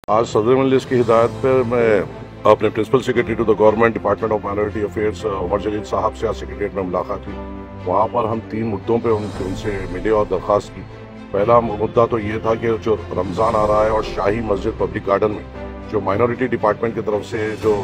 आज सदर मजलिस की हिदायत पर मैं अपने principal secretary to the government department of minority affairs Umar Jalil साहब से आज सेक्रेटरीट में मुलाकात की। वहाँ पर हम 3 मुद्दों पे उनसे मिले और दरख्वास्त की। पहला मुद्दा तो ये था कि जो रमज़ान आ रहा है और शाही मस्जिद पब्लिक गार्डन में जो माइनॉरिटी डिपार्टमेंट की तरफ से जो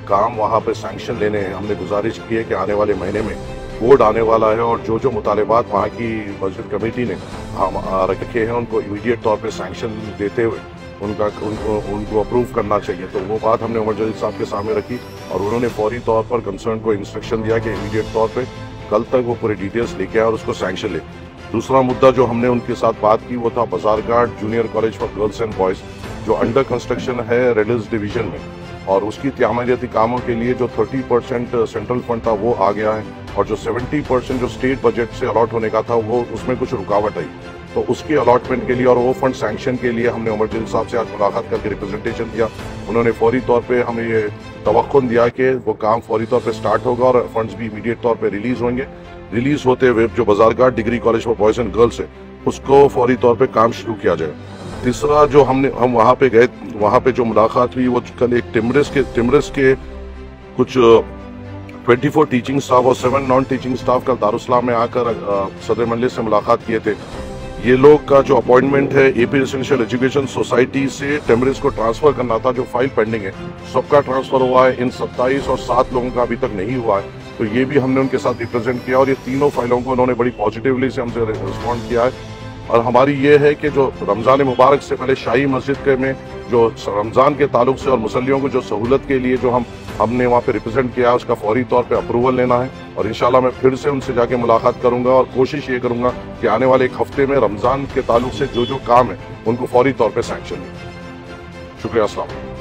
काम वहाँ पे सैंक्शन लेने हैं, हमने गुजारिश की है कि आने वाले महीने में बोर्ड आने वाला है और जो मुतालिबात वहाँ की मस्जिद कमेटी ने हम रखे हैं उनको इमीडिएट तौर पे सैंक्शन देते हुए उनको अप्रूव करना चाहिए। तो वो बात हमने उमर जलील साहब के सामने रखी और उन्होंने फौरी तौर पर कंसर्न को इंस्ट्रक्शन दिया कि इमीडिएट तौर पे कल तक वो पूरी डिटेल्स लेके आए और उसको सैंक्शन ले। दूसरा मुद्दा जो हमने उनके साथ बात की वो था Bazarghat junior college for girls and boys जो अंडर कंस्ट्रक्शन है रेड हिल्स डिवीजन में, और उसकी तामीराती कामों के लिए जो 30% सेंट्रल फंड था वो आ गया है और जो 70% जो स्टेट बजट से अलॉट होने का था वो उसमें कुछ रुकावट आई। तो उसके अलॉटमेंट के लिए और वो फंड सैंक्शन के लिए हमने उमर जलील साहब से आज मुलाकात करके रिप्रेजेंटेशन दिया। उन्होंने फौरी तौर पे हमें ये तवक्कुन दिया कि वो काम फौरी तौर पे स्टार्ट होगा और फंड्स भी इमीडिएट तौर पे रिलीज होंगे। रिलीज होते हुए जो Bazarghat degree college for boys and girls है उसको फौरी तौर पे काम शुरू किया जाए। तीसरा जो हम वहाँ पे गए, वहाँ पे जो मुलाकात हुई वो कल एक टिमरस के कुछ 24 टीचिंग स्टाफ और 7 नॉन टीचिंग स्टाफ कल दारुस्सलाम में आकर सदर मजलिस से मुलाकात किए थे। ये लोग का जो अपॉइंटमेंट है एपी रेसिडेंशियल एजुकेशन सोसाइटी से टिमरस को ट्रांसफर करना था, जो फाइल पेंडिंग है सबका ट्रांसफर हुआ है। इन 27 और 7 लोगों का अभी तक नहीं हुआ है, तो ये भी हमने उनके साथ रिप्रेजेंट किया और ये तीनों फाइलों को उन्होंने बड़ी पॉजिटिवली से हमसे रिस्पॉन्ड किया है। और हमारी ये है कि जो रमज़ान मुबारक से पहले शाही मस्जिद के में जो रमज़ान के ताल्लुक से और मुसल्लियों को जो सहूलत के लिए जो हमने वहाँ पे रिप्रेजेंट किया है उसका फौरी तौर पे अप्रूवल लेना है और इंशाल्लाह मैं फिर से उनसे जाके मुलाकात करूंगा और कोशिश ये करूंगा कि आने वाले 1 हफ्ते में रमज़ान के ताल्लुक से जो काम है उनको फौरी तौर पे सैंक्शन लें। शुक्रिया। अस्सलाम।